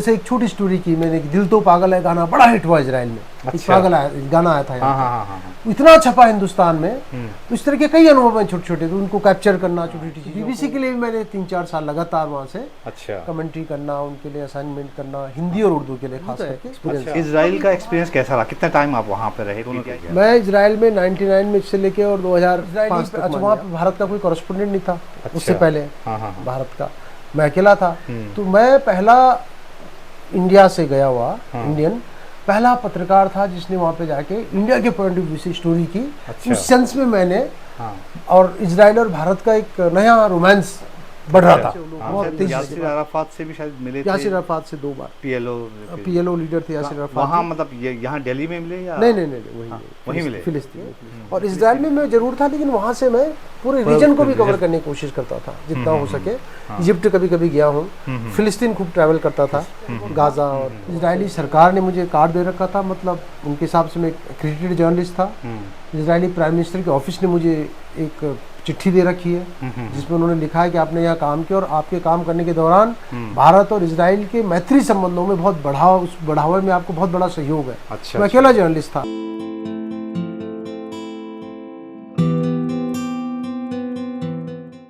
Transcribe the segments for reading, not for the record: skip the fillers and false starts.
जैसे एक छोटी स्टोरी की मैंने, दिल तो पागल है गाना बड़ा हिट हुआ इजराइल में। अच्छा। एक पागल गाना आया था हाँ यहाँ हाँ हाँ पे, इतना छपा हिंदुस्तान में। तो इस तरह के कई अनुभव हैं छोटे छोटे, तो उनको कैप्चर करना छोटी छोटी। बीबीसी के लिए भी मैंने 3-4 साल लगातार वहाँ से अच्छा कमेंट्री करना, उनके लिए असाइनमेंट करना, हिंदी और उर्दू के लिए खास करके एक्सपीरियंस। अच्छा। इजराइल का एक्सपीरियंस कैसा रहा, कितना टाइम आप वहाँ पे रहे? मैं इजराइल में 99 में से लेके और 2005 तक। अच्छा, वहाँ पे भारत का कोई कॉरेस्पोंडेंट नहीं था उससे पहले। हाँ हाँ हाँ। भारत का मैं अकेला था। तो मैं पहला इंडिया से गया हुआ इंडियन पहला पत्रकार था जिसने वहाँ पे जाके इंडिया के पॉइंट ऑफ व्यू से स्टोरी की। अच्छा। उस सेंस में मैंने हाँ। और इजराइल और भारत का एक नया रोमांस बढ़ रहा था बहुत तेजी से। यासिर अराफात से भी शायद मिले थे। यासिर अराफात से 2 बार। पीएलओ लीडर थे यासिर अराफात। वहाँ मतलब ये यहाँ दिल्ली में मिले या? नहीं, वहीं मिले फिलिस्तीन। और इजराइल में मैं जरूर था, लेकिन वहाँ से मैं पूरे रीजन को भी कवर करने की कोशिश करता था जितना हो सके। इजिप्ट कभी कभी गया हूँ, फिलिस्तीन खूब ट्रैवल करता था, गाजा। और इजरायली सरकार ने मुझे कार्ड दे रखा था, मतलब उनके हिसाब से मैं क्रेडिटेड जर्नलिस्ट था। इजरायली प्राइम मिनिस्टर के ऑफिस ने मुझे एक चिट्ठी दे रखी है जिसमें उन्होंने लिखा है कि आपने यहाँ काम किया और आपके काम करने के दौरान भारत और इजराइल के मैत्री संबंधों में बहुत उस बढ़ावे में आपको बहुत बड़ा सहयोग है। अच्छा। मैं अकेला जर्नलिस्ट था।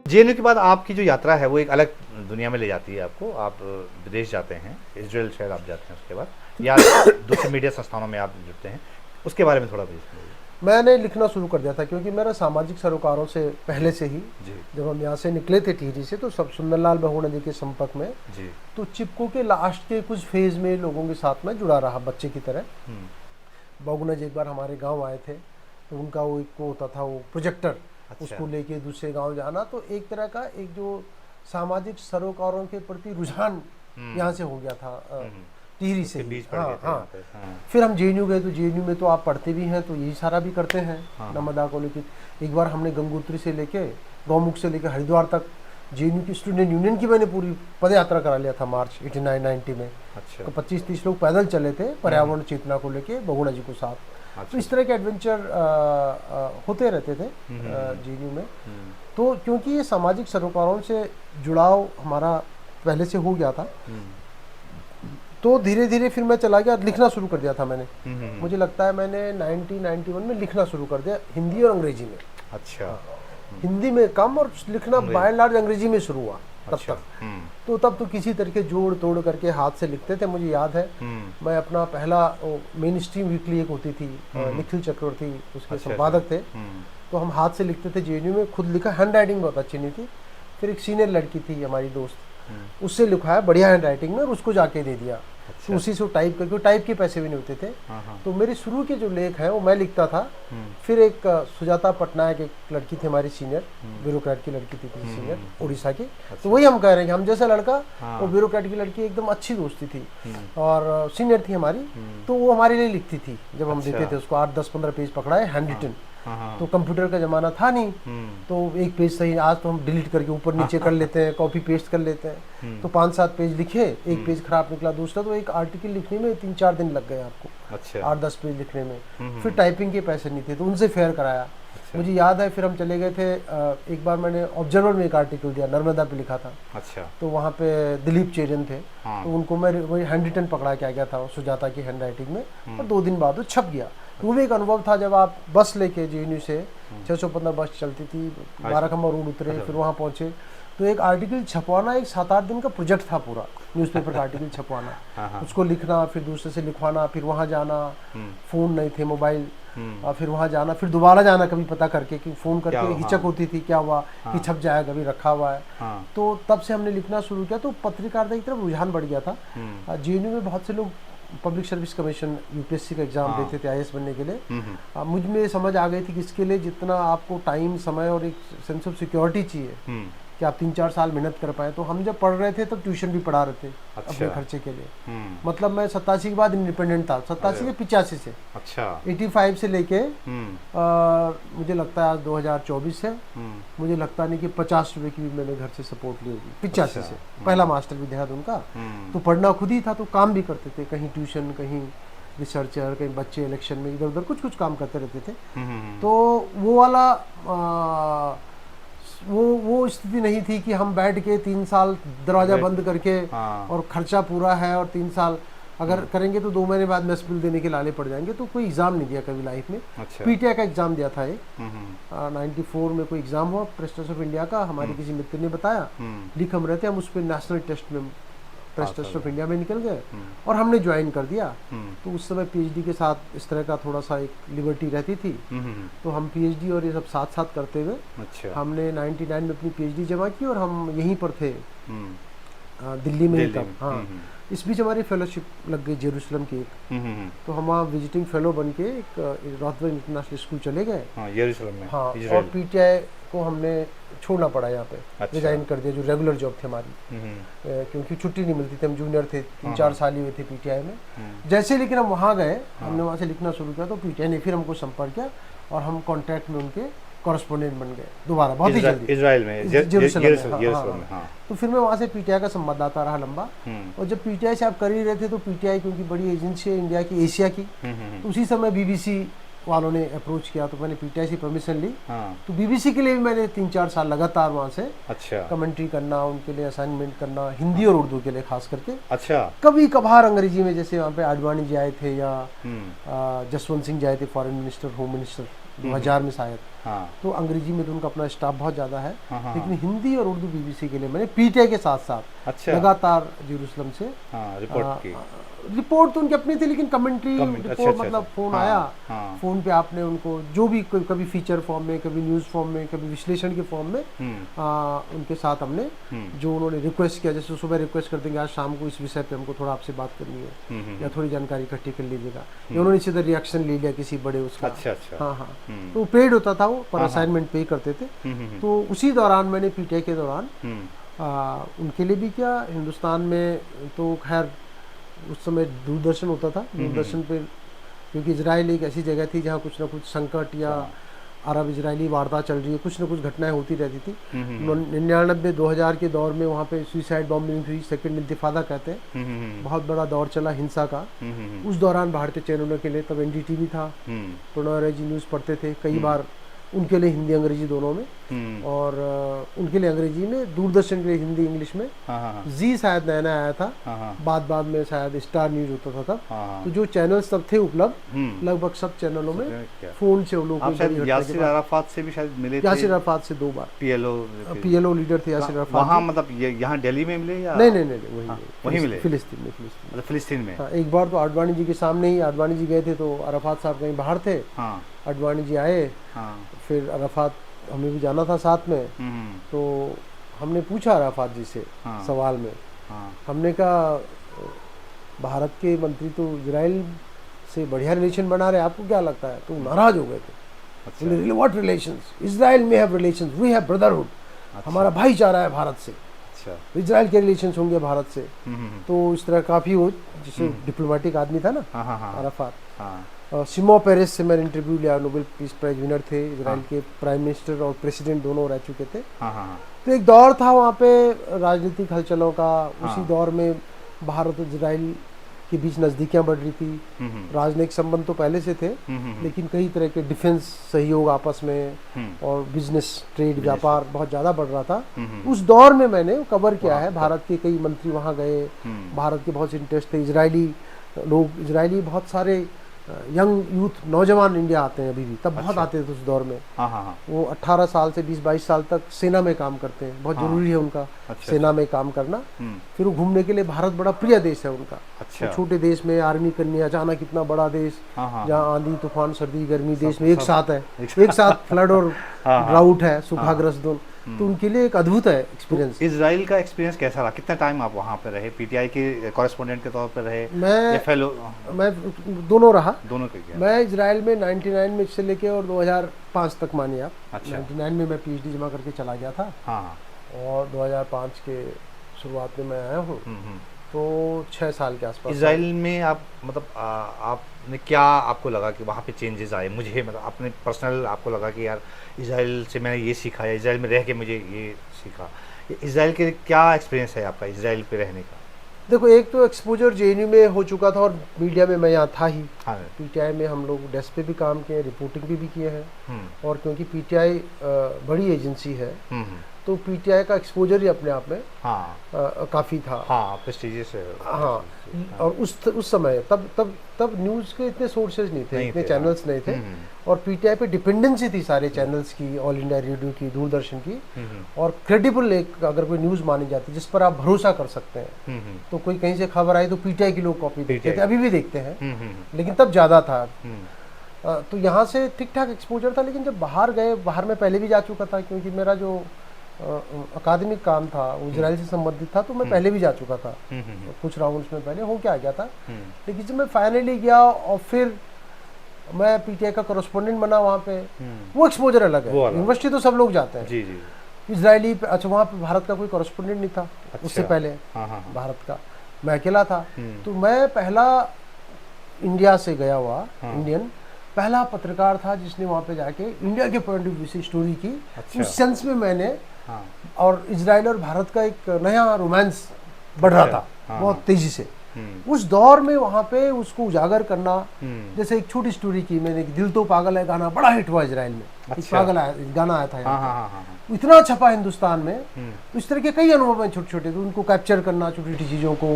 जेएनयू के बाद आपकी जो यात्रा है वो एक अलग दुनिया में ले जाती है आपको। आप विदेश जाते हैं, इजराइल शायद आप जाते हैं, उसके बाद या दूसरे मीडिया संस्थानों में आप जुड़ते हैं, उसके बारे में थोड़ा बताइए। मैंने लिखना शुरू कर दिया था क्योंकि मेरा सामाजिक सरोकारों से पहले से ही जी। जब हम यहाँ से निकले थे टिहरी से, तो सब सुंदरलाल बहुगुणा जी के संपर्क में जी। तो चिपको के लास्ट के कुछ फेज में लोगों के साथ में जुड़ा रहा बच्चे की तरह। बहुगुणा जी एक बार हमारे गांव आए थे, तो उनका वो एक होता था वो प्रोजेक्टर। अच्छा। उसको लेके दूसरे गांव जाना, तो एक तरह का एक जो सामाजिक सरोकारों के प्रति रुझान यहाँ से हो गया था टिहरी से बीच। हाँ। फिर हम जेएनयू गए, तो जेएनयू में तो आप पढ़ते भी हैं तो यही सारा भी करते हैं। नर्मदा कॉलेज की एक बार हमने गंगोत्री से लेके गौमुख से लेके हरिद्वार तक जेएनयू की स्टूडेंट यूनियन की मैंने पूरी पद यात्रा करा लिया था मार्च 89-90 में। अच्छा। तो 25-30 लोग पैदल चले थे पर्यावरण चेतना को लेके बहुगुणा जी को साथ। अच्छा। तो इस तरह के एडवेंचर होते रहते थे जेएनयू में। तो क्योंकि ये सामाजिक सरोकारों से जुड़ाव हमारा पहले से हो गया था, तो धीरे धीरे फिर मैं चला गया, लिखना शुरू कर दिया था मैंने। मुझे लगता है मैंने 1991 में लिखना शुरू कर दिया, हिंदी और अंग्रेजी में। अच्छा। हिंदी में कम और लिखना बाय एंड लार्ज अंग्रेजी में शुरू हुआ तब तक। तो तब तो किसी तरीके जोड़ तोड़ करके हाथ से लिखते थे। मुझे याद है मैं अपना पहला मेन स्ट्रीम वीकली एक होती थी, निखिल चक्रवर्ती उसके संपादक थे, तो हम हाथ से लिखते थे जेएनयू में, खुद लिखा। हैंड राइटिंग बहुत अच्छी नहीं थी। फिर एक सीनियर लड़की थी हमारी दोस्त, उससे लिखवाया बढ़िया हैंड राइटिंग में और उसको जाके दे दिया। अच्छा। तो उसी से टाइप करके, टाइप के पैसे भी नहीं होते थे। तो मेरे शुरू के जो लेख हैं वो मैं लिखता था। फिर एक सुजाता पटनायक एक लड़की थी हमारी सीनियर, ब्यूरोक्रेट की लड़की थी सीनियर उड़ीसा की। अच्छा। तो वही हम कह रहे हैं कि हम जैसा लड़का वो ब्यूरोक्रेट की लड़की एकदम अच्छी दोस्ती थी और सीनियर थी हमारी, तो वो हमारे लिए लिखती थी जब हम देते थे उसको। 8-10-15 पेज पकड़ाए हैंड रिटन। तो कंप्यूटर का जमाना था नहीं, तो एक पेज सही, आज तो हम डिलीट करके ऊपर नीचे कर लेते हैं, कॉपी पेस्ट कर लेते हैं। तो 5-7 पेज लिखे, एक पेज खराब निकला, दूसरा, तो एक आर्टिकल लिखने में 3-4 दिन लग गए आपको। अच्छा। 8-10 पेज लिखने में। फिर टाइपिंग के पैसे नहीं थे तो उनसे फेयर कराया। अच्छा। मुझे याद है फिर हम चले गए थे, एक बार मैंने ऑब्जर्वर में एक आर्टिकल दिया, नर्मदा पे लिखा था। अच्छा। तो वहाँ पे दिलीप चेरन थे। तो उनको मैं वही हैंड रिटन पकड़ा के आ गया था सुजाता की हैंड राइटिंग में, और 2 दिन बाद वो छप गया। वो भी एक अनुभव था जब आप बस लेके जेएनयू से 615 बस चलती थी, बाराखम्बा रोड उतरे, फिर वहाँ पहुँचे, तो एक आर्टिकल छपवाना एक 7-8 दिन का प्रोजेक्ट था पूरा, न्यूज़पेपर का आर्टिकल छपवाना, उसको लिखना, फिर दूसरे से लिखवाना, फिर वहाँ जाना, फ़ोन नहीं थे, मोबाइल, फिर वहाँ जाना, फिर दोबारा जाना कभी पता करके कि फ़ोन करके हिचक होती थी क्या हुआ कि छप जाएगा, कभी रखा हुआ है। तो तब से हमने लिखना शुरू किया, तो पत्रकारिता की तरफ रुझान बढ़ गया था। जेएनयू में बहुत से लोग पब्लिक सर्विस कमीशन यूपीएससी का एग्जाम देते थे आईएएस बनने के लिए। मुझ में समझ आ गई थी कि इसके लिए जितना आपको टाइम, समय और एक सेंस ऑफ सिक्योरिटी चाहिए कि आप 3-4 साल मेहनत कर पाए, तो हम जब पढ़ रहे थे तो ट्यूशन भी पढ़ा रहे थे। अच्छा। अपने खर्चे के लिए। मतलब मैं 87 के बाद इंडिपेंडेंट था, 87 से 85 से। अच्छा। 85 से लेके मुझे लगता है आज 2024 है, मुझे लगता नहीं कि 50 रुपए की भी मैंने घर से सपोर्ट ली होगी। 85 से पहला मास्टर भी देहरादून का। तो पढ़ना खुद ही था, तो काम भी करते थे, कहीं ट्यूशन, कहीं रिसर्चर, कहीं बच्चे इलेक्शन में इधर उधर कुछ कुछ काम करते रहते थे। तो वो वाला वो स्थिति नहीं थी कि हम बैठ के 3 साल दरवाजा बंद करके हाँ। और खर्चा पूरा है और 3 साल अगर करेंगे तो 2 महीने बाद मेस बिल देने के लाले पड़ जाएंगे, तो कोई एग्ज़ाम नहीं दिया कभी लाइफ में। अच्छा। पीटीआई का एग्ज़ाम दिया था एक, हम्म 94 में कोई एग्ज़ाम हुआ प्रेस टेस्ट ऑफ इंडिया का, हमारे किसी मित्र ने बताया, लिख हम रहे थे, हम उस पर नेशनल टेस्ट में प्रेस टेस्ट ऑफ इंडिया में निकल गए और हमने ज्वाइन कर दिया। तो उस समय पीएचडी के साथ इस तरह का थोड़ा सा एक लिबर्टी रहती थी, तो हम पीएचडी और ये सब साथ साथ करते हुए अच्छा। हमने 99 में अपनी पीएचडी जमा की और हम यहीं पर थे दिल्ली में ही तब। हाँ, इस बीच हमारी फेलोशिप लग गई जेरूसलम की एक, तो हम वहाँ विजिटिंग फेलो बन के एक रॉथवेल इंटरनेशनल स्कूल चले गए। यरूशलेम में। हाँ, और पीटीआई को हमने छोड़ना पड़ा यहाँ पे, अच्छा। रिजाइन कर दिया, जो रेगुलर जॉब थी हमारी, क्योंकि छुट्टी नहीं मिलती थी, हम जूनियर थे, 3-4 साल ही हुए थे पीटीआई में। जैसे लेकिन हम वहाँ गए, हमने वहाँ से लिखना शुरू किया, तो पीटीआई ने फिर हमको संपर्क किया और हम कॉन्टैक्ट में उनके कॉरेस्पोंडेंट बन गए दोबारा, बहुत ही जल्दी, इजराइल में, जेरूसलम में। हाँ, तो फिर मैं वहाँ से पीटीआई का संवाददाता रहा लंबा, और जब पीटीआई से आप कर ही रहे थे, तो पीटीआई क्योंकि बड़ी एजेंसी है इंडिया की, एशिया की, तो उसी समय बीबीसी वालों ने अप्रोच किया, तो मैंने पीटीआई से परमिशन ली। तो बीबीसी के लिए भी मैंने 3-4 साल लगातार वहाँ से अच्छा कमेंट्री करना, उनके लिए असाइनमेंट करना, हिंदी और उर्दू के लिए खास करके। अच्छा। कभी कभार अंग्रेजी में, जैसे वहाँ पे आडवाणी जी आए थे या जसवंत सिंह जी आए थे, फॉरेन मिनिस्टर, होम मिनिस्टर 2000 में शायद। हाँ। तो अंग्रेजी में तो उनका अपना स्टाफ बहुत ज़्यादा है, हाँ। लेकिन हिंदी और उर्दू बीबीसी के लिए मैंने पीटीआई के साथ साथ अच्छा। लगातार जेरूसलम से रिपोर्ट की। रिपोर्ट तो उनकी अपनी थी, लेकिन कमेंट्री रिपोर्ट, अच्छा, मतलब अच्छा। फोन हाँ, आया, हाँ। फोन पे आपने उनको जो भी, कभी फीचर फॉर्म में, कभी न्यूज़ फॉर्म में, कभी विश्लेषण के फॉर्म में, उनके साथ हमने जो उन्होंने रिक्वेस्ट किया, जैसे सुबह रिक्वेस्ट कर देंगे आज शाम को इस विषय पे हमको थोड़ा आपसे बात करनी है या थोड़ी जानकारी इकट्ठी कर लीजिएगा, या उन्होंने सीधा रिएक्शन ले लिया किसी बड़े उसका। अच्छा अच्छा। हाँ हाँ, तो पेड होता था वो, पर असाइनमेंट पे करते थे। तो उसी दौरान मैंने पीटीआई के दौरान उनके लिए भी किया। हिंदुस्तान में तो खैर उस समय दूरदर्शन होता था, दूरदर्शन पे, क्योंकि इजराइल एक ऐसी जगह थी जहाँ कुछ ना कुछ संकट या अरब इजरायली वार्ता चल रही है, कुछ ना कुछ घटनाएं होती रहती थी। 99-2000 के दौर में वहाँ पे सुसाइड बॉम्बिंग हुई, सेकंड इंतिफादा कहते हैं, बहुत बड़ा दौर चला हिंसा का। उस दौरान भारतीय चैनलों के लिए, तब एनडीटीवी था, प्रणय जी न्यूज़ पढ़ते थे, कई बार उनके लिए हिंदी अंग्रेजी दोनों में, और उनके लिए अंग्रेजी में, दूरदर्शन के लिए हिंदी इंग्लिश में। जी शायद नया नया आया था, बाद में शायद स्टार न्यूज होता था तब। तो जो चैनल्स तब थे उपलब्ध, लगभग सब चैनलों में फोन से लोग यासिर अराफात से भी शायद मिले थे। यासिर अराफात से 2 बार पीएलओ लीडर थे यासिर अराफात। वहाँ मतलब यहाँ दिल्ली में मिले या नहीं, वहीं मिले, फिलिस्तीन में। एक बार तो आडवाणी जी के सामने ही, आडवाणी जी गए थे तो अराफात साहब कहीं बाहर थे, आडवाणी जी आए, फिर अराफात हमें भी जाना था साथ में, तो हमने पूछा अराफात जी से सवाल में, हमने कहा भारत के मंत्री तो इजराइल से बढ़िया रिलेशन बना रहे, आपको क्या लगता है? तो नाराज हो गए थे। व्हाट रिलेशंस, इजराइल में have relations, we have brotherhood, हमारा भाईचारा है भारत से, इजराइल के रिलेशंस होंगे भारत से। तो इस तरह काफी वो, जिसे डिप्लोमेटिक आदमी था ना अराफात। सिमो पेरेस से मैंने इंटरव्यू लिया, नोबेल पीस प्राइज विनर थे, इजराइल के प्राइम मिनिस्टर और प्रेसिडेंट दोनों रह चुके थे। तो एक दौर था वहाँ पे राजनीतिक हलचलों का, उसी दौर में भारत और इजराइल के बीच नज़दीकियाँ बढ़ रही थी। राजनयिक संबंध तो पहले से थे, लेकिन कई तरह के डिफेंस सहयोग आपस में और बिजनेस, ट्रेड, व्यापार बहुत ज़्यादा बढ़ रहा था। उस दौर में मैंने कवर किया है, भारत के कई मंत्री वहाँ गए, भारत के बहुत से इंटरेस्ट थे, इजरायली लोग, इजरायली बहुत सारे यंग यूथ, नौजवान इंडिया आते हैं अभी भी, तब बहुत आते थे उस दौर में। वो 18 साल से 20-22 साल तक सेना में काम करते हैं, बहुत जरूरी है उनका सेना में काम करना। फिर वो घूमने के लिए, भारत बड़ा प्रिय देश है उनका। तो छोटे देश में आर्मी करनी है, अचानक इतना बड़ा देश जहाँ आंधी तूफान सर्दी गर्मी देश में एक साथ है, एक साथ फ्लड और ड्राउट है, सूखाग्रस्त दोनों, तो उनके लिए एक अद्भुत है एक्सपीरियंस। इजराइल का एक्सपीरियंस कैसा रहा? कितना टाइम आप वहाँ पे रहे? पीटीआई के कॉरेस्पोंडेंट के तौर पर रहे? मैं दोनों रहा। दोनों के क्या? मैं इजराइल में 99 में से लेके और 2005 तक मानिए आप। 99 में मैं पीएचडी जमा करके चला गया था, और 2005 के शुरुआत में मैं आया हूँ, तो 6 साल के आसपास। इजराइल में आप मतलब आपने क्या, आपको लगा कि वहाँ पे चेंजेस आए? मुझे मतलब अपने पर्सनल आपको लगा कि यार इजराइल से मैंने ये सीखा, या इजराइल में रह के मुझे ये सीखा, इजराइल के क्या एक्सपीरियंस है आपका इजराइल पे रहने का? देखो, एक तो एक्सपोजर जेएनयू में हो चुका था और मीडिया में मैं यहाँ था ही। हाँ। पीटीआई में हम लोग डेस्क पे भी काम किए, रिपोर्टिंग भी किए हैं। हम्म। और क्योंकि पीटीआई बड़ी एजेंसी है, हम्म। तो पीटीआई का एक्सपोजर ही अपने आप में हाँ काफ़ी था। हाँ, प्रेस्टीजियस है। हाँ, और उस समय तब तब तब न्यूज़ के इतने सोर्सेज नहीं थे, इतने चैनल्स नहीं थे। और पीटीआई पे डिपेंडेंसी थी सारे चैनल्स की, ऑल इंडिया रेडियो की, दूरदर्शन की। और क्रेडिबल एक अगर कोई न्यूज़ मानी जाती जिस पर आप भरोसा कर सकते हैं, तो कोई कहीं से खबर आई तो पीटीआई की लोग कॉपी देखते थे, अभी भी देखते हैं, लेकिन तब ज़्यादा था। तो यहाँ से ठीक ठाक एक्सपोजर था। लेकिन जब बाहर गए, बाहर मैं पहले भी जा चुका था, क्योंकि मेरा जो अकादमिक काम था वो इजराइल से संबंधित था, तो मैं पहले भी जा चुका था कुछ राउंड्स में पहले हो के आ गया था। लेकिन जब मैं फाइनली गया और फिर मैं पीटीआई का कॉरेस्पोंडेंट बना वहाँ पे, वो एक्सपोजर अलग है। यूनिवर्सिटी तो सब लोग जाते हैं। जी जी। इजरायली अच्छा, वहाँ पे भारत का कोई कॉरेस्पोंडेंट नहीं था। अच्छा। उससे पहले भारत का मैं अकेला था। तो मैं पहला इंडिया से गया हुआ इंडियन पहला पत्रकार था जिसने वहाँ पे जाके इंडिया के पॉइंट ऑफ व्यू से स्टोरी की। उस सेंस में मैंने और इजराइल और भारत का एक नया रोमांस बढ़ रहा था बहुत तेजी से। उस दौर में वहाँ पे उसको उजागर करना, जैसे एक छोटी स्टोरी की मैंने, दिल तो पागल है गाना बड़ा हिट हुआ इजराइल में। एक पागल गाना आया था यहाँ, इतना छपा हिंदुस्तान में। तो इस तरह के कई अनुभव हैं छोटे छोटे, तो उनको कैप्चर करना, छोटी छोटी चीज़ों को,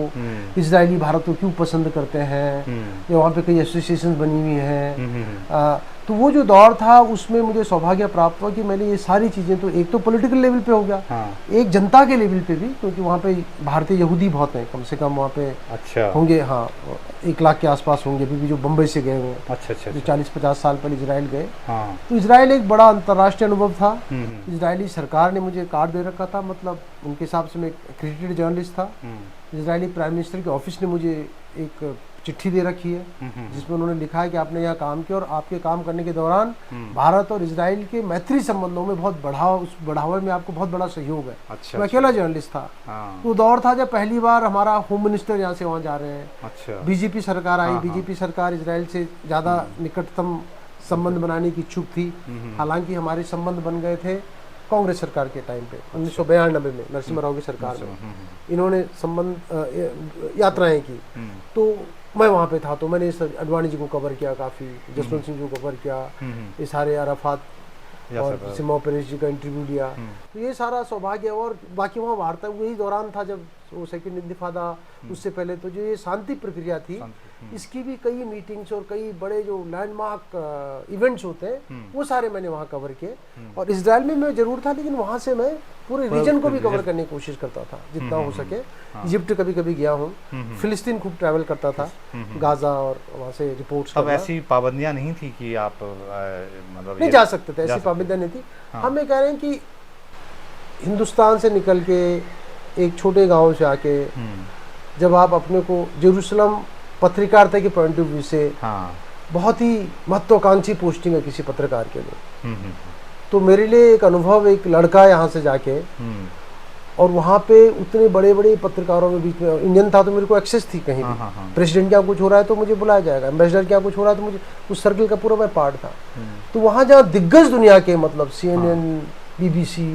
इजरायली भारत को क्यों पसंद करते हैं, या वहाँ पे कई एसोसिएशन बनी हुई हैं। तो वो जो दौर था उसमें मुझे सौभाग्य प्राप्त हुआ कि मैंने ये सारी चीज़ें, तो एक तो पॉलिटिकल लेवल पे हो गया, एक जनता के लेवल पे भी, क्योंकि वहाँ पे भारतीय यहूदी बहुत हैं, कम से कम वहाँ पे अच्छा होंगे, हाँ 1 लाख के आसपास होंगे अभी भी, जो बम्बई से गए हुए। अच्छा। जो 40-50 साल पहले इजराइल गए। तो इजराइल एक बड़ा अंतर्राष्ट्रीय अनुभव था। इजरायली सरकार ने मुझे कार्ड दे रखा था, मतलब उनके हिसाब से मैं क्रेडिटेड जर्नलिस्ट था। इजरायली प्राइम मिनिस्टर के ऑफिस ने मुझे एक चिट्ठी दे रखी है जिसमें उन्होंने लिखा है कि आपने यहाँ काम किया और आपके काम करने के दौरान भारत और इजराइल के मैत्री संबंधों में बहुत उस बढ़ावे में आपको बहुत बड़ा सहयोग है। अच्छा, मैं अकेला जर्नलिस्ट था। तो दौर था जब पहली बार हमारा होम मिनिस्टर यहाँ से वहाँ जा रहे हैं। अच्छा। बीजेपी सरकार आई। बीजेपी सरकार इजराइल से ज़्यादा निकटतम संबंध बनाने की इच्छुक थी। हालांकि हमारे संबंध बन गए थे कांग्रेस सरकार के टाइम पे, 1992 में नरसिम्हा राव की सरकार में इन्होंने संबंध यात्राएं की। तो मैं वहाँ पे था, तो मैंने अडवाणी जी को कवर किया, काफ़ी जसवंत सिंह जी को कवर किया, ये सारे अराफात और सिमो पेरेस जी का इंटरव्यू लिया। तो ये सारा सौभाग्य। और बाकी वहाँ वार्ता वही दौरान था जब वो सेकंड इंतिफादा, उससे पहले तो जो ये शांति प्रक्रिया थी, इसकी भी कई मीटिंग्स और कई बड़े जो लैंडमार्क इवेंट्स होते हैं वो सारे मैंने वहाँ कवर किए। और इजराइल में मैं जरूर था, लेकिन वहाँ से मैं पूरे रीजन को भी कवर करने की कोशिश करता था जितना हो सके। इजिप्ट कभी कभी गया हूँ, फिलिस्तीन खूब ट्रैवल करता था, गाजा, और वहाँ से रिपोर्ट्स। अब ऐसी पाबंदियाँ नहीं थी कि आप मतलब नहीं जा सकते थे, ऐसी पाबंदियाँ नहीं थी। हम ये कह रहे हैं कि हिंदुस्तान से निकल के एक छोटे गांव से आके जब आप अपने को जेरूसलम पत्रकारिता के पॉइंट ऑफ व्यू से बहुत ही महत्वाकांक्षी पोस्टिंग है किसी पत्रकार के लिए, तो मेरे लिए एक अनुभव, एक लड़का यहाँ से जाके और वहाँ पे उतने बड़े बड़े पत्रकारों में बीच में, इंडियन था तो मेरे को एक्सेस थी कहीं भी। प्रेसिडेंट क्या कुछ हो रहा है तो मुझे बुलाया जाएगा, एम्बेसडर क्या कुछ हो रहा है तो मुझे, उस सर्कल का पूरा मैं पार्ट था। तो वहाँ जहाँ दिग्गज दुनिया के, मतलब CNN, BBC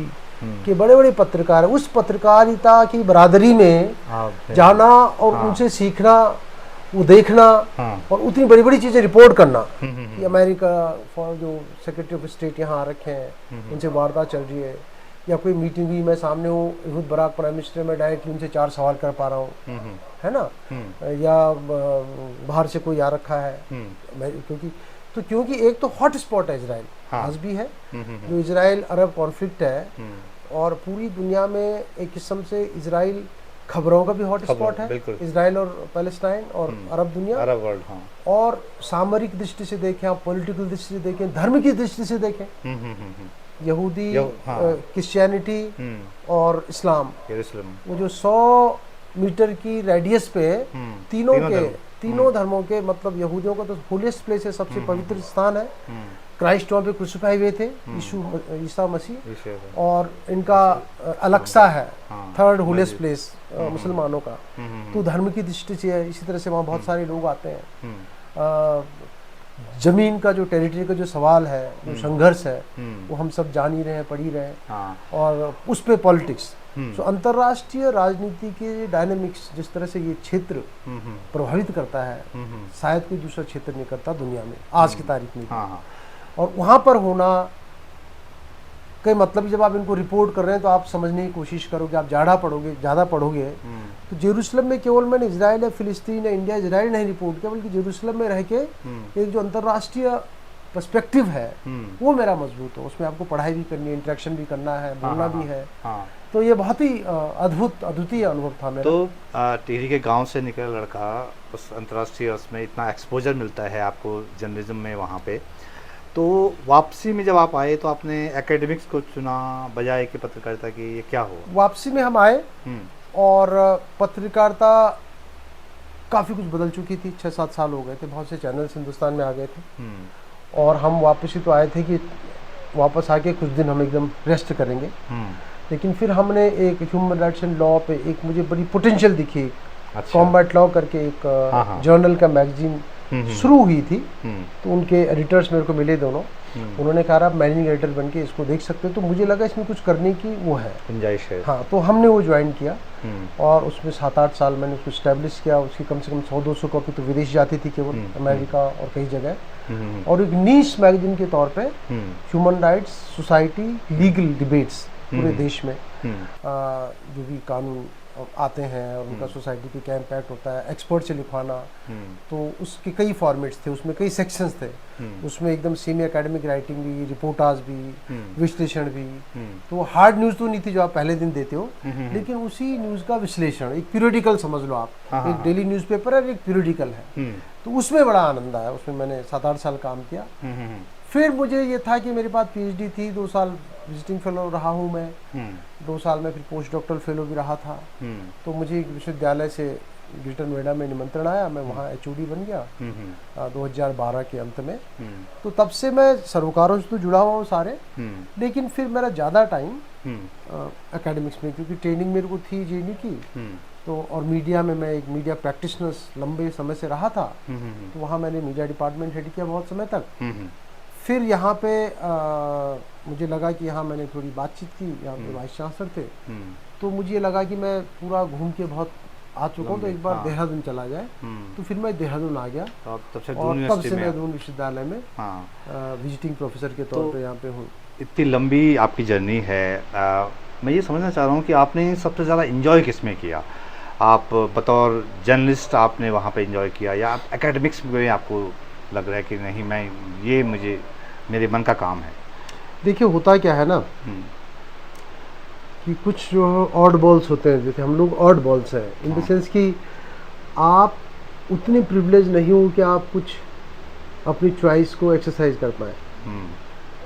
के बड़े बड़े पत्रकार, उस पत्रकारिता की बरादरी में जाना और उनसे सीखना, वो देखना और उतनी बड़ी बड़ी चीज़ें रिपोर्ट करना कि अमेरिका फॉर जो सेक्रेटरी ऑफ स्टेट यहाँ आ रखे हैं, उनसे वार्ता चल रही है, या कोई मीटिंग हुई, मैं सामने हूँ, एहूद बराक प्राइम मिनिस्टर, मैं डायरेक्टली उनसे 4 सवाल कर पा रहा हूँ, है ना। या बाहर से कोई आ रखा है, मैं क्योंकि एक तो हॉट स्पॉट है इजराइल, आज भी है, जो इजराइल अरब कॉन्फ्लिक्ट है, और पूरी दुनिया में एक किस्म से इजराइल खबरों का भी हॉट स्पॉट है, इजराइल और पैलेस्टाइन और अरब दुनिया, अरब वर्ल्ड। और सामरिक दृष्टि से देखें, आप पॉलिटिकल दृष्टि से देखें, धर्म की दृष्टि से देखें, यहूदी, क्रिश्चियनिटी और इस्लाम, वो जो 100 मीटर की रेडियस पे तीनों धर्मों के, मतलब यहूदियों का तो होलिएस्ट प्लेस है, सबसे पवित्र स्थान है, क्राइस्ट वहाँ पे क्रूसिफाई हुए थे, ईसा मसीह, और इनका अलक्सा है, थर्ड होलिएस्ट प्लेस मुसलमानों का। तो धर्म की दृष्टि से है, इसी तरह से वहाँ बहुत सारे लोग आते हैं। जमीन का जो टेरिटरी का जो सवाल है, जो संघर्ष है, हम्म, वो हम सब जान ही रहे हैं, पढ़ ही रहे हैं। हाँ, और उस पे पॉलिटिक्स, हम्म, सो अंतर्राष्ट्रीय राजनीति के डायनेमिक्स जिस तरह से ये क्षेत्र हम्म, प्रभावित करता है, हम्म, शायद कोई दूसरा क्षेत्र नहीं करता दुनिया में आज की तारीख में। हाँ, हाँ, और वहाँ पर होना कई मतलब, जब आप इनको रिपोर्ट कर रहे हैं तो आप समझने की कोशिश करोगे, आप ज़्यादा पढ़ोगे हम्म, तो जेरूसलम में केवल मैंने इजराइल या फिलिस्तीन या इंडिया इजराइल नहीं रिपोर्ट किया, बल्कि जेरूसलम में रह के हम्म, एक जो अंतर्राष्ट्रीय पर्सपेक्टिव है हम्म, वो मेरा मजबूत हो, उसमें आपको पढ़ाई भी करनी है, इंटरेक्शन भी करना है, हाँ, बोलना हाँ, भी है। हाँ। तो ये बहुत ही अद्वितीय अनुभव था मेरा। तो टिहरी के गांव से निकला लड़का उस अंतर्राष्ट्रीय उसमें इतना एक्सपोजर मिलता है आपको जर्नलिज्म में वहाँ पे, तो वापसी में जब आप आए तो आपने एकेडमिक्स को चुना बजाय कि पत्रकारिता की, ये क्या हुआ? वापसी में हम आए हम्म, और पत्रकारिता काफ़ी कुछ बदल चुकी थी, 6-7 साल हो गए थे, बहुत से चैनल्स हिंदुस्तान में आ गए थे हम्म, और हम वापस ही तो आए थे कि वापस आके कुछ दिन हम एकदम रेस्ट करेंगे। हम्म, लेकिन फिर हमने एक ह्यूमन राइट्स एंड लॉ पे एक मुझे बड़ी पोटेंशियल दिखी, अच्छा, कॉम्बैट लॉ करके एक हाँ, हाँ, जर्नल का मैगजीन शुरू हुई थी। हम्म, तो उनके एडिटर्स मेरे को मिले दोनों, हम्म, उन्होंने कहा आप मैनेजिंग एडिटर बन के इसको देख सकते हो, तो मुझे लगा इसमें कुछ करने की वो है गुंजाइश है। हाँ, तो हमने वो ज्वाइन किया हम्म, और उसमें 7-8 साल मैंने उसको इस्टेब्लिश किया। उसकी कम से कम 100-200 कॉपी तो विदेश जाती थी केवल, अमेरिका और कई जगह, हम्म, और एक नीश मैगजीन के तौर पे hmm, human rights, society, legal debates पूरे देश में हम्म, जो भी कानून आते हैं और उनका सोसाइटी पे क्या इम्पैक्ट होता है, एक्सपर्ट से लिखवाना। हम्म, तो उसके कई फॉर्मेट्स थे, उसमें कई सेक्शंस थे, हम्म, उसमें एकदम सेमी एकेडमिक राइटिंग भी, रिपोर्टाज भी, हम्म, विश्लेषण भी। हम्म, तो हार्ड न्यूज़ तो नहीं थी जो आप पहले दिन देते हो, हम्म, लेकिन उसी न्यूज़ का विश्लेषण, एक पीरियडिकल समझ लो आप, हाँ, हाँ, एक डेली न्यूज़पेपर है और एक पीरियडिकल है। हम्म, तो उसमें बड़ा आनंद आया, उसमें मैंने 7-8 साल काम किया। हम्म, फिर मुझे ये था कि मेरे पास पीएचडी थी, 2 साल विजिटिंग फेलो रहा हूँ मैं, हम्म, 2 साल में फिर पोस्ट डॉक्टरल फेलो भी रहा था। हम्म, तो मुझे एक विश्वविद्यालय से ग्रेटर नोएडा में निमंत्रण आया, मैं वहाँ एचओडी बन गया 2012 के अंत में। हम्म, तो तब से मैं सरोकारों से तो जुड़ा हुआ हूँ सारे, हम्म, लेकिन फिर मेरा ज़्यादा टाइम हम्म, एकेडमिक्स में, क्योंकि ट्रेनिंग मेरे को थी जेएनयू की, हम्म, तो और मीडिया में मैं एक मीडिया प्रैक्टिशनर्स लंबे समय से रहा था, हम्म, तो वहाँ मैंने मीडिया डिपार्टमेंट हेड किया बहुत समय तक। हम्म, फिर यहाँ पे मुझे लगा कि यहाँ मैंने थोड़ी बातचीत की, यहाँ पे वाइस चांसलर थे, हम्म, तो मुझे ये लगा कि मैं पूरा घूम के बहुत आ चुका हूँ, तो एक बार हाँ। देहरादून चला जाए। तो फिर मैं देहरादून आ गया तो आप तब से और दून तब से यूनिवर्सिटी मैं में दून विश्वविद्यालय में हाँ, विजिटिंग प्रोफेसर के तौर तो पे यहाँ पे हूँ। इतनी लंबी आपकी जर्नी है, मैं ये समझना चाह रहा हूँ कि आपने सबसे ज़्यादा इन्जॉय किस में किया? आप बतौर जर्नलिस्ट आपने वहाँ पे इन्जॉय किया, या आप एकेडमिक्स में आपको लग रहा है कि नहीं मैं ये मुझे मेरे मन का काम है? देखिए होता क्या है ना हम्म, कि कुछ जो ऑड बॉल्स होते हैं, जैसे हम लोग ऑड बॉल्स हैं, इन द हाँ। सेंस कि आप उतने प्रिविलेज नहीं हो कि आप कुछ अपनी चॉइस को एक्सरसाइज कर पाए। हम्म,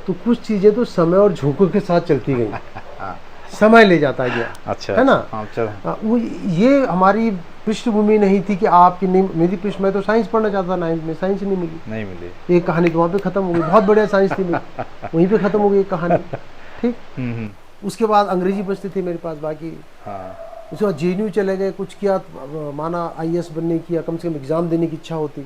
तो कुछ चीज़ें तो समय और झोंकों के साथ चलती गई, हाँ, समय ले जाता गया, अच्छा है ना। हाँ, चलो, वो ये हमारी पृष्ठभूमि नहीं थी कि आपकी नहीं, मेरी मैं तो साइंस पढ़ना चाहता था, 9th में साइंस नहीं मिली, नहीं मिली। एक कहानी तो वहाँ पे ख़त्म हो गई, बहुत बढ़िया साइंस थी मेरी, वहीं पे ख़त्म हो गई एक कहानी, ठीक। उसके बाद अंग्रेजी बचती थी मेरे पास बाकी, हाँ, उसके बाद जेएनयू चले गए, कुछ किया, माना आईएएस बनने की या कम से कम एग्ज़ाम देने की इच्छा होती,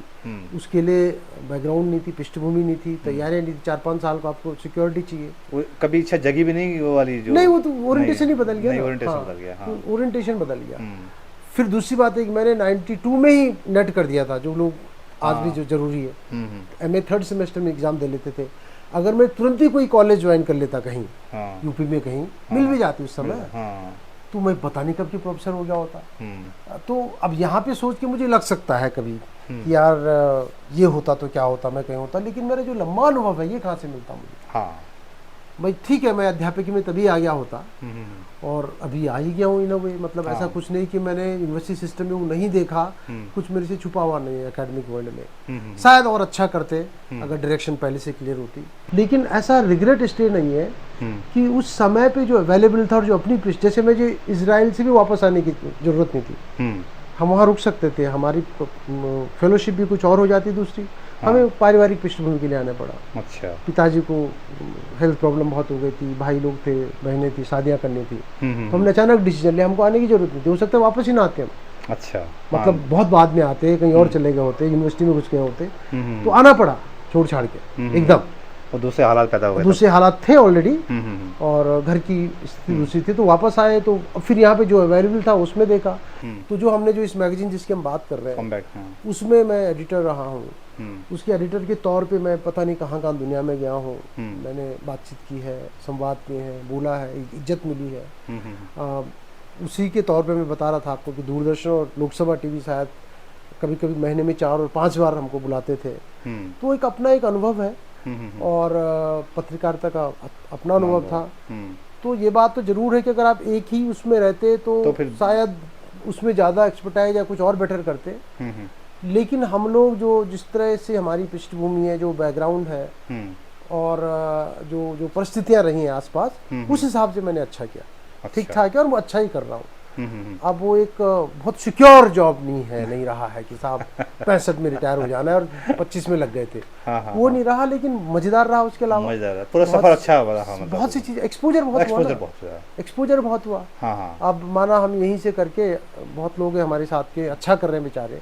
उसके लिए बैकग्राउंड नहीं थी, पृष्ठभूमि नहीं थी, तैयारियाँ नहीं थी, 4-5 साल को आपको सिक्योरिटी चाहिए। वो कभी इच्छा जगी भी नहीं वो वाली जो? नहीं, वो तो ओरिएंटेशन ही बदल गया नहीं, ना। ओरिएंटेशन हाँ, बदल गया, हाँ। तो ओरिएंटेशन बदल गया। फिर दूसरी बात है कि मैंने 92 में ही नेट कर दिया था, जो लोग आज भी जो जरूरी है, एमए 3rd सेमेस्टर में एग्जाम दे लेते थे। अगर मैं तुरंत ही कोई कॉलेज ज्वाइन कर लेता कहीं, हाँ, यूपी में कहीं मिल भी जाती उस समय, हाँ, तो मैं पता नहीं कब के प्रोफेसर हो गया होता। तो अब यहाँ पे सोच के मुझे लग सकता है कभी कि यार ये होता तो क्या होता, मैं कहीं होता, लेकिन मेरा जो लंबा अनुभव है ये कहाँ से मिलता मुझे। हाँ, भाई ठीक है, मैं अध्यापक में तभी आ गया होता और अभी आ ही गया हूँ इन अ वे, मतलब ऐसा कुछ नहीं कि मैंने यूनिवर्सिटी सिस्टम में वो नहीं देखा, कुछ मेरे से छुपा हुआ नहीं है एकेडमिक वर्ल्ड में। शायद और अच्छा करते अगर डायरेक्शन पहले से क्लियर होती, लेकिन ऐसा रिग्रेट इसलिए नहीं है कि उस समय पे जो अवेलेबल था और जो अपनी जैसे मुझे इजराइल से भी वापस आने की जरूरत नहीं थी, हम वहाँ रुक सकते थे, हमारी फेलोशिप भी कुछ और हो जाती दूसरी, हमें पारिवारिक पृष्ठभूमि के लिए आना पड़ा। अच्छा, पिताजी को हेल्थ प्रॉब्लम बहुत हो गई थी, भाई लोग थे, बहनें थी, शादियां करनी थी, तो हमने अचानक डिसीजन लिया हमको आने की जरूरत नहीं थी, हो सकता है वापस ही ना आते हम, अच्छा, मतलब बहुत बाद में आते, कहीं और चले गए होते, यूनिवर्सिटी में घुस गए होते, तो आना पड़ा। छोड़ छाड़ के एकदम। और दूसरे हालात पैदा हुए दूसरे हालात थे ऑलरेडी, तब। और घर की स्थिति दूसरी थी, तो वापस आए तो फिर यहाँ पे जो अवेलेबल था उसमें देखा। तो जो हमने जो इस मैगजीन जिसकी हम बात कर रहे हैं कमबैक, हाँ। उसमें मैं एडिटर रहा हूँ। उसके एडिटर के तौर पे मैं पता नहीं कहाँ कहाँ दुनिया में गया हूँ। मैंने बातचीत की है, संवाद किए हैं, बोला है, इज्जत मिली है। उसी के तौर पे मैं बता रहा था आपको कि दूरदर्शन और लोकसभा टीवी शायद कभी कभी महीने में 4 और 5 बार हमको बुलाते थे। तो एक अपना एक अनुभव है, और पत्रकारिता का अपना अनुभव था। तो ये बात तो जरूर है कि अगर आप एक ही उसमें रहते तो फिर शायद उसमें ज़्यादा एक्सपर्टाइज या कुछ और बेटर करते। लेकिन हम लोग जो जिस तरह से हमारी पृष्ठभूमि है, जो बैकग्राउंड है, और जो परिस्थितियां रही हैं आसपास, उस हिसाब से मैंने अच्छा किया, ठीक ठाक है, और मैं अच्छा ही कर रहा हूँ। अब वो एक बहुत सिक्योर जॉब नहीं रहा है कि साहब 65 में रिटायर हो जाना है और 25 में लग गए थे। वो नहीं रहा, लेकिन मजेदार रहा। उसके अलावा पूरा सफर अच्छा रहा, बहुत सी चीज, एक्सपोजर बहुत हुआ। अब माना हम यहीं से करके, बहुत लोग हैं हमारे साथ के अच्छा कर रहे हैं बेचारे।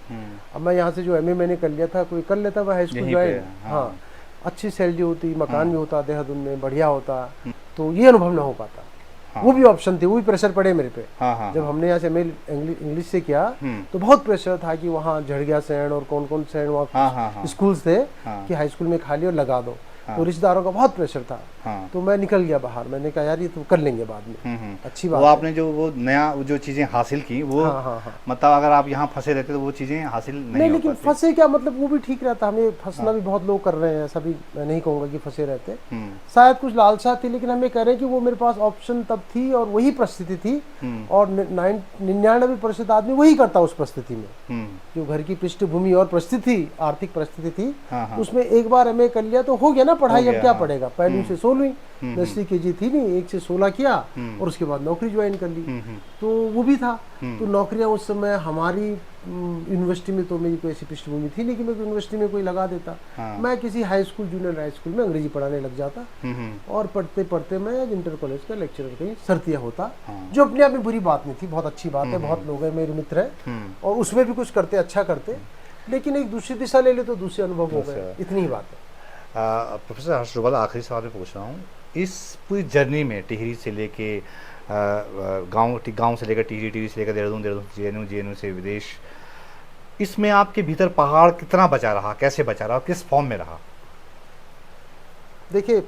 अब मैं यहाँ से जो MA मैंने कर लिया था, कोई कर लेता वह हाई स्कूल ज्वाइन, हाँ, अच्छी सैलरी होती, मकान भी होता देहरादून में, बढ़िया होता, तो ये अनुभव ना हो पाता। वो भी ऑप्शन थे, वो भी प्रेशर पड़े मेरे पे। जब हमने यहाँ से MA इंग्लिश से किया तो बहुत प्रेशर था कि वहाँ झड़गिया सैंड और कौन कौन सैंड वहाँ स्कूल्स थे कि हाई स्कूल में खाली और लगा दो। तो रिश्तेदारों का बहुत प्रेशर था। तो मैं निकल गया बाहर, मैंने कहा यार ये तो कर लेंगे बाद में, अच्छी बात। वो आपने जो वो नया जो चीजें हासिल की, वो मतलब अगर आप यहाँ फंसे रहते तो वो चीजें हासिल नहीं, लेकिन फंसे क्या मतलब, वो भी ठीक रहता। हमें फंसना भी बहुत लोग कर रहे हैं, ऐसा भी मैं नहीं कहूँगा कि फंसे रहते। शायद कुछ लालसा थी, लेकिन हमें कह रहे हैं कि वो मेरे पास ऑप्शन तब थी और वही परिस्थिति थी, और 99% आदमी वही करता उस परिस्थिति में। जो घर की पृष्ठभूमि और परिस्थिति, आर्थिक परिस्थिति थी, उसमें एक बार MA कर लिया तो हो गया ना पढ़ाई। अब क्या पढ़ेगा, पहली से 16वीं, 10वीं KG थी नहीं, 1 से 16 किया और उसके बाद नौकरी ज्वाइन कर ली। तो वो भी था। तो नौकरियां उस समय हमारी यूनिवर्सिटी में तो मेरी कोई ऐसी पृष्ठभूमि थी नहीं कि मैं यूनिवर्सिटी में कोई लगा देता। मैं किसी high school, junior high school में अंग्रेजी पढ़ाने लग जाता, और पढ़ते पढ़ते मैं इंटर कॉलेज का लेक्चरर कहीं सर्तिया होता, जो अपने आप में बुरी बात नहीं थी, बहुत अच्छी बात है। बहुत लोग हैं मेरे मित्र हैं और उसमें भी कुछ करते, अच्छा करते, लेकिन एक दूसरी दिशा ले ले तो दूसरे अनुभव हो गए, इतनी ही बात है। प्रोफेसर हर्ष डोभाल, आखिरी सवाल मैं पूछ रहा हूँ, इस पूरी जर्नी में टिहरी से लेके गांव से लेकर टिहरी, टिहरी से लेकर देहरादून, देहरादून JNU से विदेश, इसमें आपके भीतर पहाड़ कितना बचा रहा, कैसे बचा रहा, किस फॉर्म में रहा? देखिए,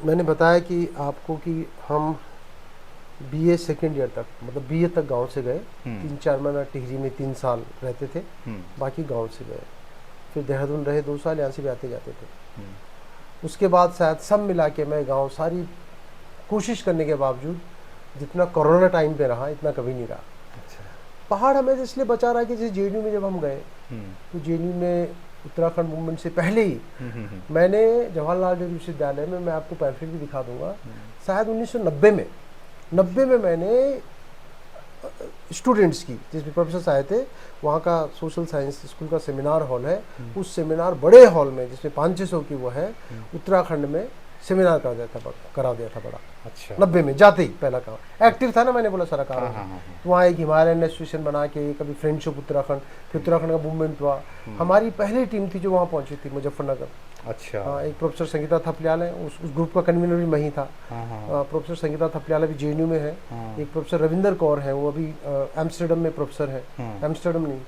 मैंने बताया कि आपको कि हम BA सेकेंड ईयर तक, मतलब BA तक गांव से गए। 3-4 महीना टिहरी में 3 साल रहते थे, बाकी गांव से गए। फिर देहरादून रहे 2 साल, यहाँ से भी आते जाते थे। उसके बाद शायद सब मिला के मैं गांव, सारी कोशिश करने के बावजूद, जितना कोरोना टाइम पे रहा इतना कभी नहीं रहा। अच्छा। पहाड़ हमें इसलिए बचा रहा कि जैसे JNU में जब हम गए तो JNU में उत्तराखंड मूवमेंट से पहले ही मैंने जवाहरलाल नेहरू विश्वविद्यालय में, मैं आपको पैम्फलेट भी दिखा दूंगा, शायद 1990 में मैंने स्टूडेंट्स की, जिसमें प्रोफेसर आए थे, वहाँ का सोशल साइंस स्कूल का सेमिनार हॉल है, उस सेमिनार बड़े हॉल में जिसमें 500-600 की वो है, उत्तराखंड में सेमिनार करा दिया था बड़ा। अच्छा। 90 में जाते ही पहला काम एक्टिव था ना, मैंने बोला सारा काम। वहाँ एक हिमालयन एसोसिएशन बना के, कभी फ्रेंडशिप उत्तराखंड, फिर उत्तराखंड का मूवमेंट हुआ। हमारी पहली टीम थी जो वहाँ पहुंची थी, मुजफ्फरनगर। अच्छा। हाँ, एक प्रोफेसर संगीता थपलियाल है, उस ग्रुप का कन्वीनर भी मैं ही था। प्रोफेसर संगीता थपलियाल अभी JNU में है। एक प्रोफेसर रविंदर कौर है, वो अभी एम्स्टर्डम में प्रोफेसर है। एम्स्टर्डम नहीं,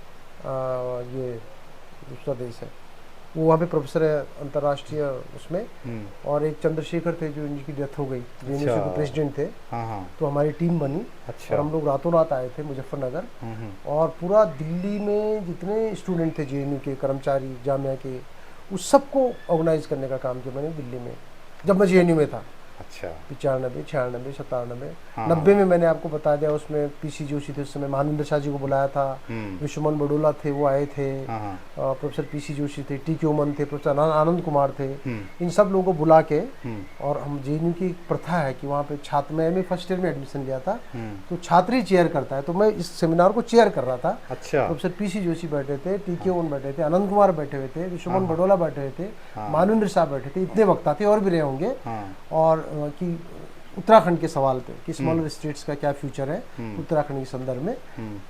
ये दूसरा देश है, वो वहाँ पे प्रोफेसर है अंतर्राष्ट्रीय उसमें। और एक चंद्रशेखर थे जो इनकी डेथ हो गई, JNU के प्रेसिडेंट थे। तो हमारी टीम बनी। अच्छा। और हम लोग रातों रात आए थे मुजफ्फरनगर, और पूरा दिल्ली में जितने स्टूडेंट थे JNU के, कर्मचारी जामिया के, उस सबको ऑर्गेनाइज करने का काम किया मैंने दिल्ली में, जब मैं JNU में था। अच्छा। 95, 96, 97, 90 में मैंने आपको बता दिया, उसमें PC जोशी थे, उस समय महानंद शाह जी को बुलाया था, विश्वमन बडोला थे, वो आए थे, प्रोफेसर PC जोशी थे, TK उमन थे, प्रोफेसर आनंद कुमार थे। इन सब लोगों को बुला के, और हम JNU की प्रथा है कि वहाँ पे छात्र, मैं MA फर्स्ट ईयर में एडमिशन लिया था, तो छात्र ही चेयर करता है, तो मैं इस सेमिनार को चेयर कर रहा था। अच्छा। प्रोफेसर PC जोशी बैठे थे, TK उमन बैठे थे, आनंद कुमार बैठे हुए थे, विश्वमन बडोला बैठे हुए थे, महानंद शाह बैठे थे, इतने वक्ता थे, और भी रहे होंगे। और कि उत्तराखंड के सवाल पे कि स्मॉलर स्टेट्स का क्या फ्यूचर है उत्तराखंड के संदर्भ में,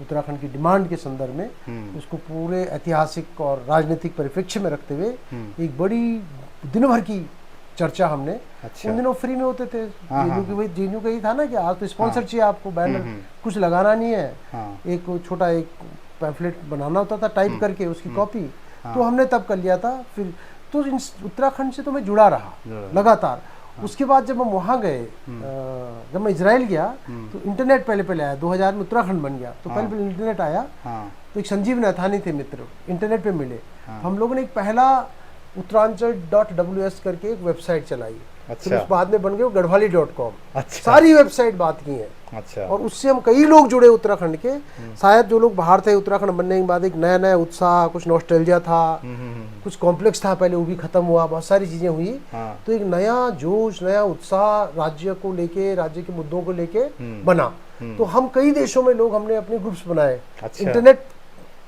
उत्तराखंड की डिमांड के संदर्भ में, उसको पूरे ऐतिहासिक और राजनीतिक परिप्रेक्ष्य में रखते हुए एक बड़ी दिन भर की चर्चा हमने। अच्छा। उन दिनों फ्री में होते थे। हाँ, जेएनयू की वही जेएनयू का ही था ना कि आज तो स्पॉन्सर हाँ। चाहिए आपको, बैनर कुछ लगाना नहीं है, हाँ। एक छोटा एक पैम्फलेट बनाना होता था टाइप करके उसकी कॉपी। हाँ। तो हमने तब कर लिया था। फिर तो उत्तराखंड से तो मैं जुड़ा रहा लगातार। उसके बाद जब हम वहाँ गए, जब मैं इजराइल गया तो इंटरनेट पहले पहले आया। 2000 में उत्तराखंड बन गया तो पहले पहले इंटरनेट आया। हाँ। तो एक संजीव नैथानी थे मित्र, इंटरनेट पे मिले। तो हम लोगों ने एक पहला उत्तरांचल.ws करके एक वेबसाइट चलाई। अच्छा। फिर उस बाद में बन गए गढ़वाली.com। अच्छा। सारी वेबसाइट बात की है। अच्छा। और उससे हम कई लोग जुड़े उत्तराखंड के। शायद जो लोग बाहर थे, उत्तराखंड बनने के बाद एक नया नया उत्साह, कुछ नॉस्टैल्जिया था, कुछ कॉम्प्लेक्स था पहले, वो भी खत्म हुआ, बहुत सारी चीजें हुई। हाँ। तो एक नया जोश, नया उत्साह राज्य को लेके, राज्य के मुद्दों को लेके बना। तो हम कई देशों में लोग, हमने अपने ग्रुप्स बनाए। अच्छा। इंटरनेट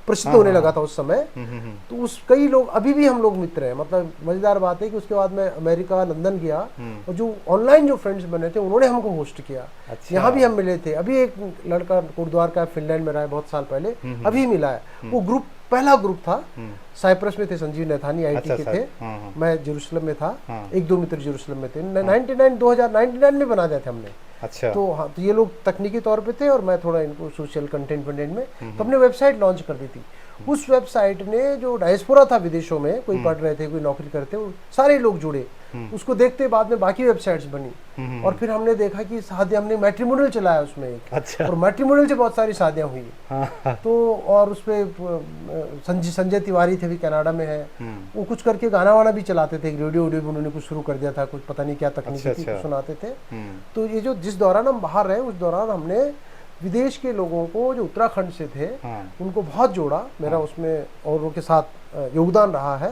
प्रसिद्ध होने लगा था उस समय। हम्म। तो उस कई लोग अभी भी हम लोग मित्र हैं। मतलब मजेदार बात है कि उसके बाद मैं अमेरिका, लंदन गया और जो ऑनलाइन जो फ्रेंड्स बने थे उन्होंने हमको होस्ट किया। अच्छा। यहाँ भी हम मिले थे। अभी एक लड़का कोटद्वार का फिनलैंड में रहा है बहुत साल पहले, अभी मिला है। वो ग्रुप पहला ग्रुप था, साइप्रस में थे, संजीव नैथानी आईटी के थे, मैं जेरूसलम में था, एक दो मित्र जेरूसलम में थे। 2099 में बना दिया था हमने। अच्छा। तो हाँ, तो ये लोग तकनीकी तौर पे थे और मैं थोड़ा इनको सोशल कंटेंट में। तो हमने वेबसाइट लॉन्च कर दी थी। उस वेबसाइट ने जो डायस्पोरा था विदेशों में, कोई पढ़ रहे थे, कोई नौकरी करते, वो सारे लोग जुड़े। उसको देखते बाद में बाकी वेबसाइट्स बनी। और फिर हमने देखा कि शादियां, हमने मैट्रिमोनियल चलाया उसमें एक। अच्छा। और मैट्रिमोनियल से बहुत सारी शादियां हुई। हाँ। तो और उसपे संजय तिवारी थे, भी कनाडा में है, वो कुछ करके गाना वाना भी चलाते थे। रेडियो भी उन्होंने कुछ शुरू कर दिया था, कुछ पता नहीं क्या तकनीकी थी, कुछ सुनाते थे। तो ये जो जिस दौरान हम बाहर रहे, उस दौरान हमने विदेश के लोगों को जो उत्तराखंड से थे उनको बहुत जोड़ा। मेरा उसमें और उनके साथ योगदान रहा है।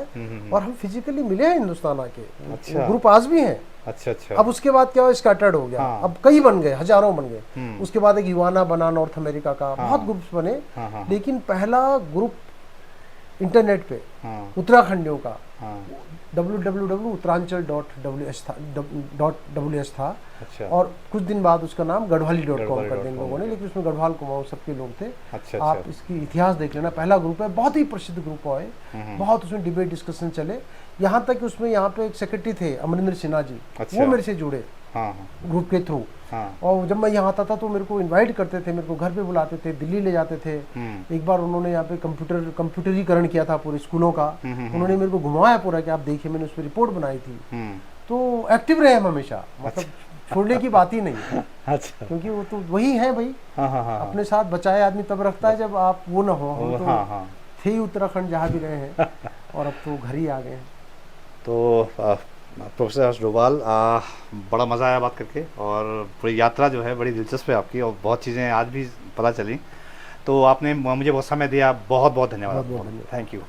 और हम फिजिकली मिले हैं हिंदुस्तान आके। अच्छा। ग्रुप आज भी हैं। अच्छा। अच्छा। अब उसके बाद क्या हुआ, स्कैटर्ड हो गया। अब कई बन गए, हजारों बन गए। उसके बाद एक युवाना बना नॉर्थ अमेरिका का, बहुत ग्रुप्स बने। लेकिन पहला ग्रुप इंटरनेट पे उत्तराखंडियों का www.uttaranchal.ws था। अच्छा। और कुछ दिन बाद उसका नाम गढ़वाली.com कर दें लोगों ने, लेकिन उसमें गढ़वाल कुमाऊं सबके लोग थे। अच्छा। आप इसकी इतिहास देख लेना, पहला ग्रुप है, बहुत ही प्रसिद्ध ग्रुप है। बहुत उसमें डिबेट डिस्कशन चले, यहाँ तक कि उसमें यहाँ पे एक सेक्रेटरी थे अमरिंदर सिन्हा जी। अच्छा। वो मेरे से जुड़े ग्रुप के थ्रू। और जब मैं यहाँ आता था तो मेरे को इनवाइट करते थे, मेरे को घर पे बुलाते थे, दिल्ली ले जाते थे। एक बार उन्होंने यहाँ पे कंप्यूटरीकरण किया था पूरे स्कूलों का। उन्होंने मेरे को घुमाया पूरा कि आप देखिए, मैंने उस पर रिपोर्ट बनाई थी। तो एक्टिव रहे हम हमेशा, मतलब छोड़ने की बात ही नहीं। अच्छा। क्योंकि वो तो वही है भाई। अपने साथ बचाए आदमी तब रखता है जब आप वो ना हो। हम तो थे ही उत्तराखंड जहाँ भी रहे हैं और अब तो घर ही आ गए हैं। तो प्रोफेसर हर्ष डोभाल, बड़ा मज़ा आया बात करके, और पूरी यात्रा जो है बड़ी दिलचस्प है आपकी, और बहुत चीज़ें आज भी पता चली। तो आपने मुझे बहुत समय दिया, बहुत बहुत धन्यवाद। बहुत धन्यवाद। Thank you.